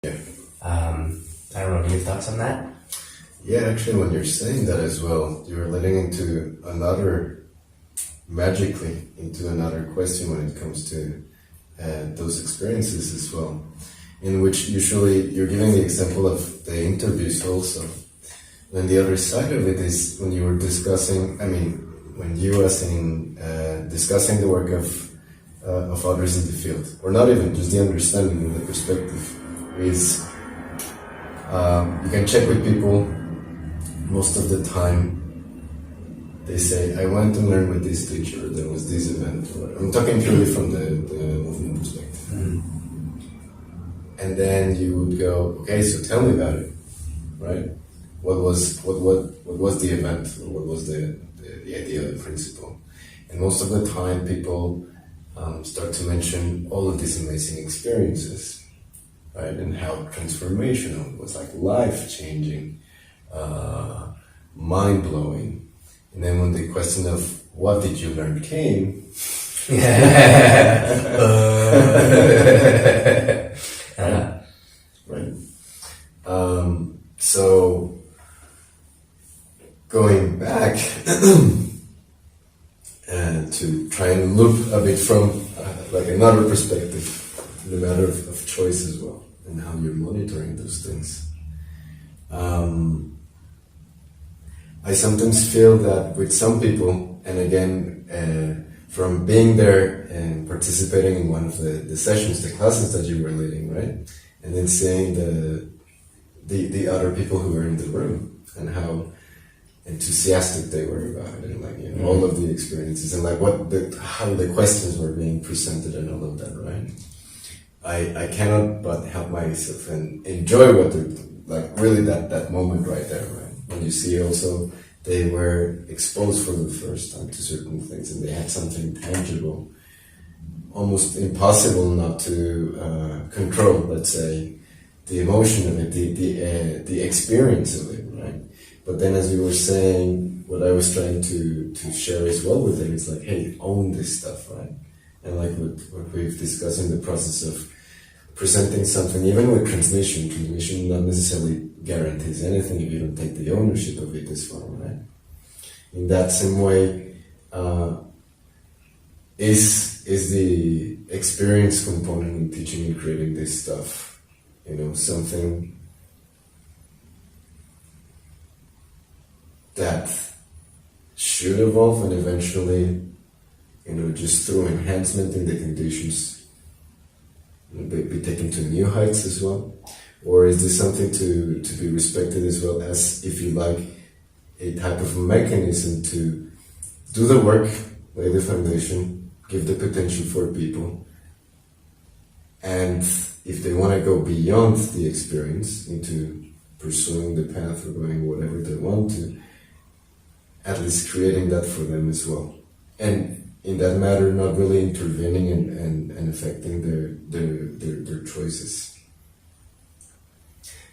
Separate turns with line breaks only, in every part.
Yeah.
I don't know, do you have thoughts on that?
Yeah, actually, when you're saying that as well, you're letting magically into another question when it comes to those experiences as well, in which usually you're giving the example of the interviews also. And the other side of it is when you were discussing, when you were saying, discussing the work of others in the field, or not even, just the understanding and the perspective is, you can check with people. Most of the time they say, I went to learn with this teacher, there was this event. I'm talking purely from the movement perspective. And then you would go, okay, so tell me about it, right? What was the event? What was the idea, the principle? And most of the time people start to mention all of these amazing experiences, right? And how transformational it was, like life-changing, mind-blowing. And then when the question of what did you learn came, right? So going back to try and look a bit from like another perspective, the matter of choice as well, and how you're monitoring those things. I sometimes feel that with some people, and again, from being there and participating in one of the sessions, the classes that you were leading, right? And then seeing the other people who were in the room and how enthusiastic they were about it, and like, you know, all of the experiences, and like how the questions were being presented and all of that, right? I cannot but help myself and enjoy what they're like, really that moment right there, right? When you see also they were exposed for the first time to certain things, and they had something tangible, almost impossible not to control, let's say, the emotion of it, the experience of it, right? But then, as you were saying, what I was trying to share as well with them is like, hey, own this stuff, right? And like what we've discussed in the process of presenting something, even with transmission not necessarily guarantees anything if you don't take the ownership of it as well, right? In that same way, is the experience component in teaching and creating this stuff, you know, something that should evolve and eventually, you know, just through enhancement in the conditions, be taken to new heights as well? Or is this something to be respected as well as, if you like, a type of mechanism to do the work, lay the foundation, give the potential for people, and if they want to go beyond the experience into pursuing the path or going whatever they want to, at least creating that for them as well. And in that matter, not really intervening and affecting their choices.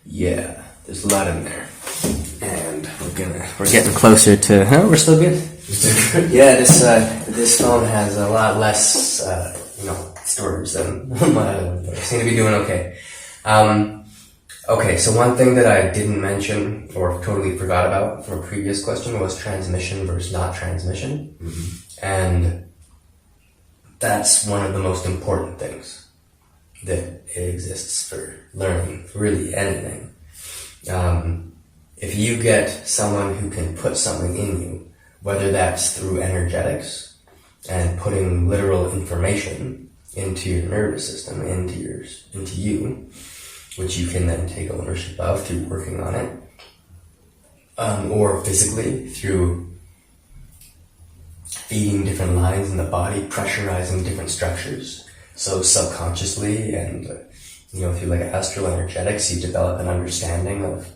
Yeah, there's a lot in there, and we're getting closer to. We're still good. Yeah, this phone has a lot less, storage than my other one, but I seem to be doing okay. Okay, so one thing that I didn't mention or totally forgot about from a previous question was transmission versus not transmission, and that's one of the most important things that exists for learning really anything. If you get someone who can put something in you, whether that's through energetics and putting literal information into your nervous system, into you, which you can then take ownership of through working on it, or physically through feeding different lines in the body, pressurizing different structures. So subconsciously and, through like astral energetics, you develop an understanding of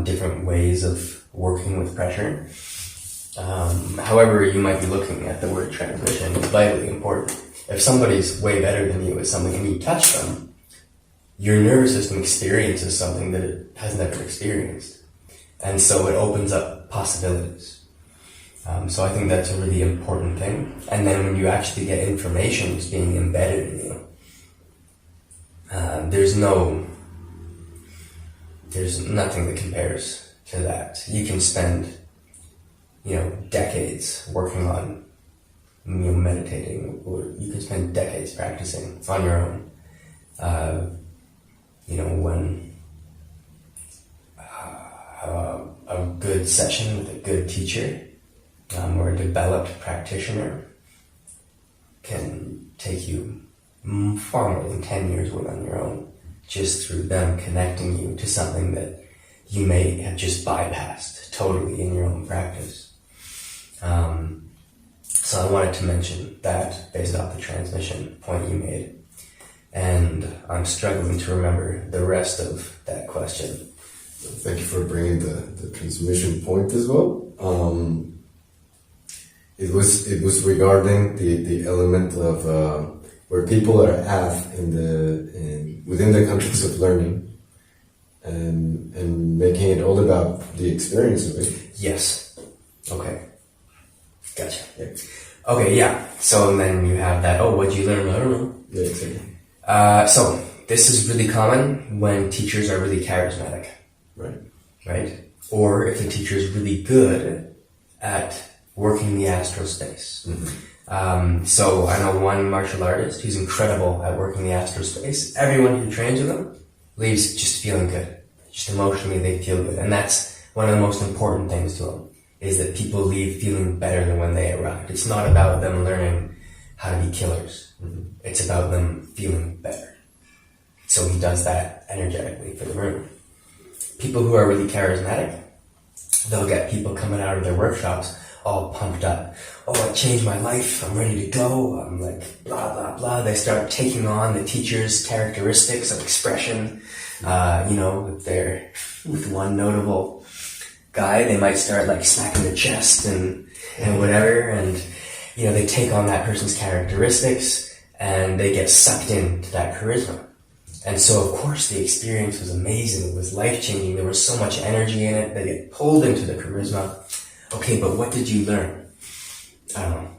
different ways of working with pressure. However you might be looking at the word transmission, it's vitally important. If somebody's way better than you at something and you touch them, your nervous system experiences something that it has never experienced. And so it opens up possibilities. So I think that's a really important thing. And then when you actually get information that's being embedded in you, there's no there's nothing that compares to that. You can spend, decades working on, meditating, or you can spend decades practicing on your own. When a good session with a good teacher or a developed practitioner can take you far more than 10 years work on your own, just through them connecting you to something that you may have just bypassed totally in your own practice. So I wanted to mention that based off the transmission point you made. And I'm struggling to remember the rest of that question.
Thank you for bringing the transmission point as well. It was regarding the element of where people are at within the context of learning, and making it all about the experience of it.
Yes. Okay. Gotcha.
Yeah.
Okay, yeah. So then you have that, what'd you learn? I don't know.
Yeah, exactly.
So this is really common when teachers are really charismatic. Right? Or if the teacher is really good at working the astral space.
Mm-hmm.
So I know one martial artist who's incredible at working the astral space. Everyone who trains with him leaves just feeling good. Just emotionally they feel good. And that's one of the most important things to him, is that people leave feeling better than when they arrived. It's not about them learning how to be killers.
Mm-hmm.
It's about them feeling better. So he does that energetically for the room. People who are really charismatic, they'll get people coming out of their workshops all pumped up. It changed my life. I'm ready to go. I'm like, blah, blah, blah. They start taking on the teacher's characteristics of expression. With one notable guy, they might start like smacking their chest and whatever. And, they take on that person's characteristics and they get sucked into that charisma. And so, of course, the experience was amazing. It was life-changing. There was so much energy in it. They get pulled into the charisma. Okay, but what did you learn? I don't know.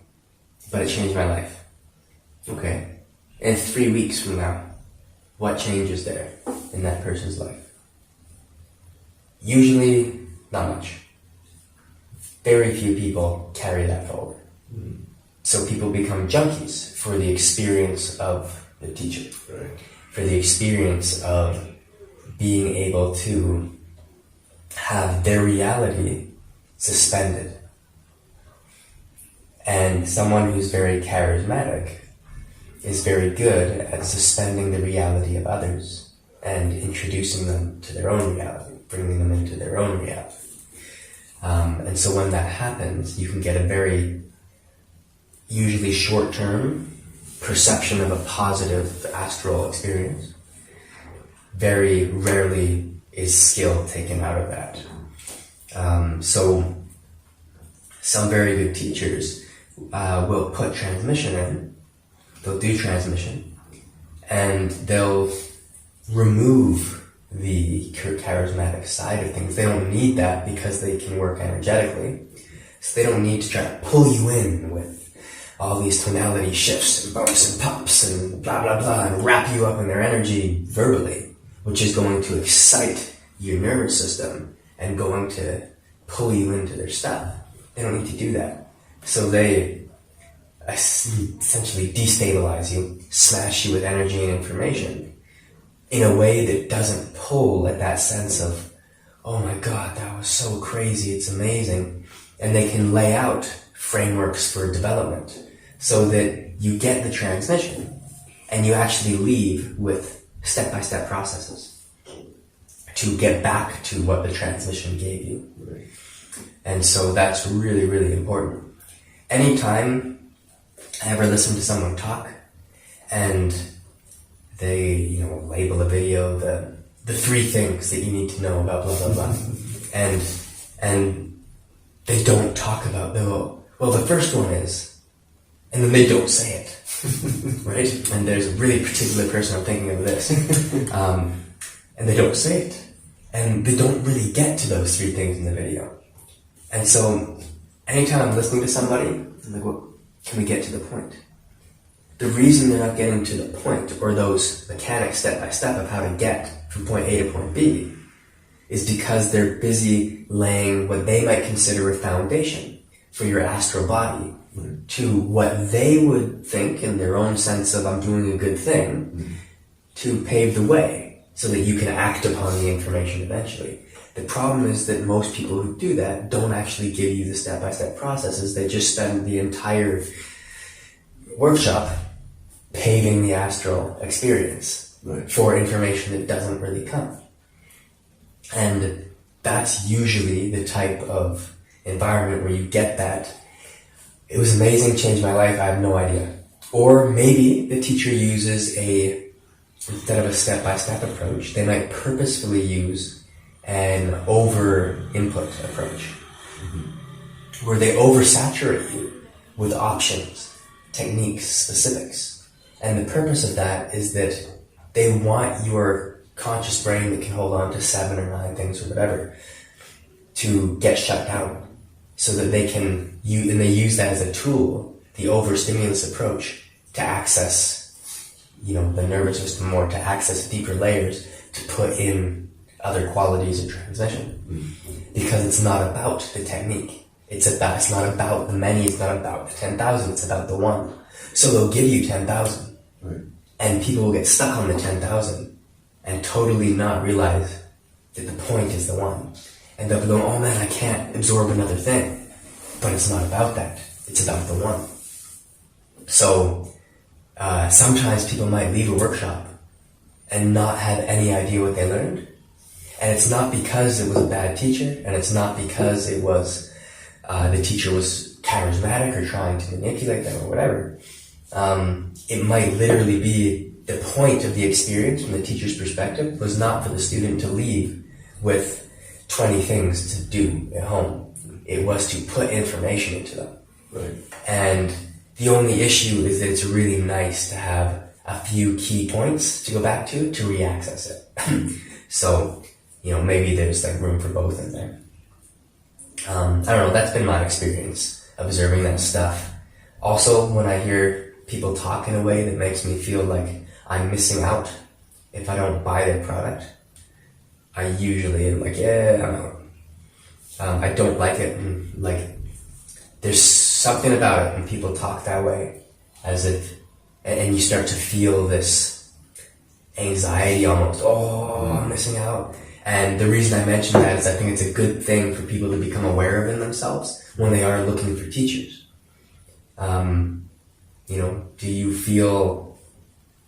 But it changed my life. Okay. And 3 weeks from now, what changes there in that person's life? Usually, not much. Very few people carry that forward.
Mm-hmm.
So people become junkies for the experience of the teacher.
Right.
For the experience of being able to have their reality suspended. And someone who's very charismatic is very good at suspending the reality of others and introducing them to their own reality, bringing them into their own reality. And so when that happens, you can get a very usually short-term perception of a positive astral experience. Very rarely is skill taken out of that. So some very good teachers will put transmission in. They'll do transmission and they'll remove the charismatic side of things. They don't need that because they can work energetically. So they don't need to try to pull you in with all these tonality shifts and bumps and pops and blah, blah, blah, and wrap you up in their energy verbally, which is going to excite your nervous system and going to pull you into their stuff. They don't need to do that. So they essentially destabilize you, smash you with energy and information in a way that doesn't pull at that sense of, oh my God, that was so crazy, it's amazing. And they can lay out frameworks for development so that you get the transmission and you actually leave with step-by-step processes to get back to what the transmission gave you.
Right.
And so that's really, really important. Anytime I ever listen to someone talk and they, label a video the 3 things that you need to know about blah, blah, blah. and they don't talk about, the first one is, and then they don't say it, right? And there's a really particular person I'm thinking of this, and they don't say it. And they don't really get to those 3 things in the video. And so anytime I'm listening to somebody, I'm like, can we get to the point? The reason they're not getting to the point, or those mechanics step by step of how to get from point A to point B, is because they're busy laying what they might consider a foundation for your astral body to what they would think in their own sense of I'm doing a good thing to pave the way so that you can act upon the information eventually. The problem is that most people who do that don't actually give you the step-by-step processes. They just spend the entire workshop paving the astral experience for information that doesn't really come. And that's usually the type of environment where you get that. It was amazing, changed my life, I have no idea. Or maybe the teacher uses instead of a step-by-step approach, they might purposefully use an over-input approach, where they oversaturate you with options, techniques, specifics. And the purpose of that is that they want your conscious brain that can hold on to 7 or 9 things or whatever to get shut down so that they can use, and they use that as a tool, the overstimulus approach, to access the nervous system more, to access deeper layers, to put in other qualities of transmission. Because it's not about the technique. It's not about the many, it's not about the 10,000, it's about the one. So they'll give you 10,000. Right. And people will get stuck on the 10,000 and totally not realize that the point is the one. And they'll be going, oh man, I can't absorb another thing. But it's not about that. It's about the one. So sometimes people might leave a workshop and not have any idea what they learned. And it's not because it was a bad teacher, and it's not because it was the teacher was charismatic or trying to manipulate them or whatever. It might literally be the point of the experience from the teacher's perspective was not for the student to leave with 20 things to do at home. It was to put information into them. Right. And the only issue is that it's really nice to have a few key points to go back to re-access it. So, maybe there's room for both in there. I don't know, that's been my experience observing that stuff. Also, when I hear people talk in a way that makes me feel like I'm missing out if I don't buy their product, I usually am like, yeah, I don't like it. There's something about it when people talk that way, as if, and you start to feel this anxiety almost, I'm missing out. And the reason I mention that is I think it's a good thing for people to become aware of in themselves when they are looking for teachers. Do you feel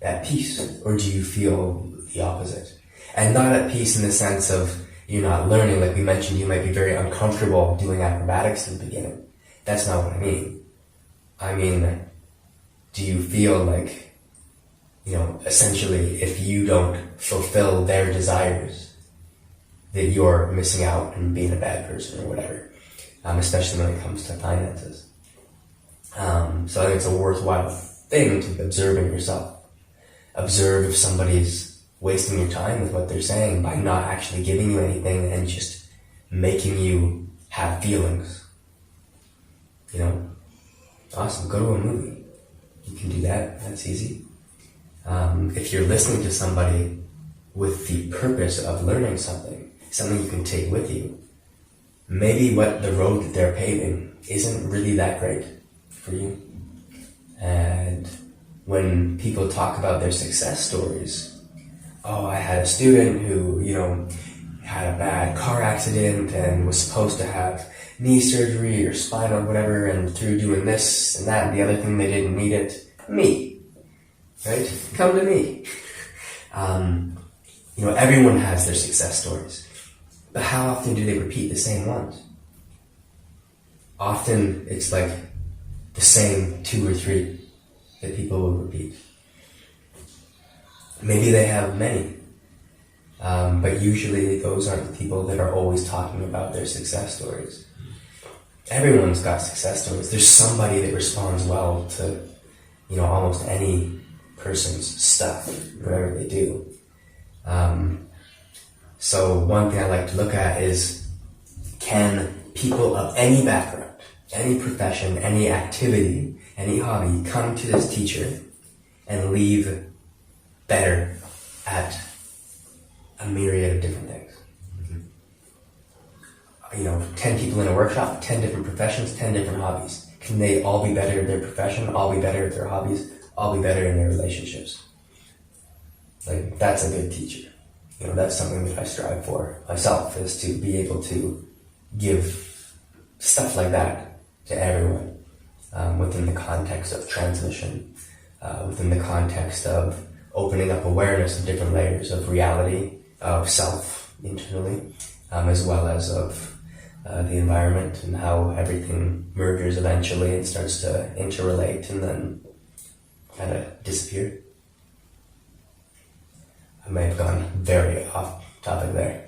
at peace, or do you feel the opposite? And not at peace in the sense of you're not learning. Like we mentioned, you might be very uncomfortable doing acrobatics in the beginning. That's not what I mean. I mean, do you feel like, essentially, if you don't fulfill their desires, that you're missing out and being a bad person or whatever, especially when it comes to finances. So I think it's a worthwhile thing to observe in yourself. Observe if somebody's wasting your time with what they're saying by not actually giving you anything and just making you have feelings. Awesome, go to a movie. You can do that, that's easy. If you're listening to somebody with the purpose of learning something you can take with you, maybe what the road that they're paving isn't really that great for you. And when people talk about their success stories, I had a student who, had a bad car accident and was supposed to have knee surgery or spinal whatever, and through doing this and that and the other thing they didn't need it. Me. Right? Come to me. Everyone has their success stories. But how often do they repeat the same ones? Often it's like the same 2 or 3 that people will repeat. Maybe they have many. But usually those aren't the people that are always talking about their success stories. Everyone's got success stories. There's somebody that responds well to, almost any person's stuff, whatever they do. So one thing I like to look at is, can people of any background, any profession, any activity, any hobby come to this teacher and leave better at a myriad of different things? 10 people in a workshop, 10 different professions, 10 different hobbies. Can they all be better at their profession, all be better at their hobbies, all be better in their relationships? Like, that's a good teacher. That's something that I strive for myself, is to be able to give stuff like that to everyone, within the context of transmission, within the context of opening up awareness of different layers of reality, of self internally, as well as of the environment and how everything merges eventually and starts to interrelate and then kind of disappear. I may have gone very off topic there.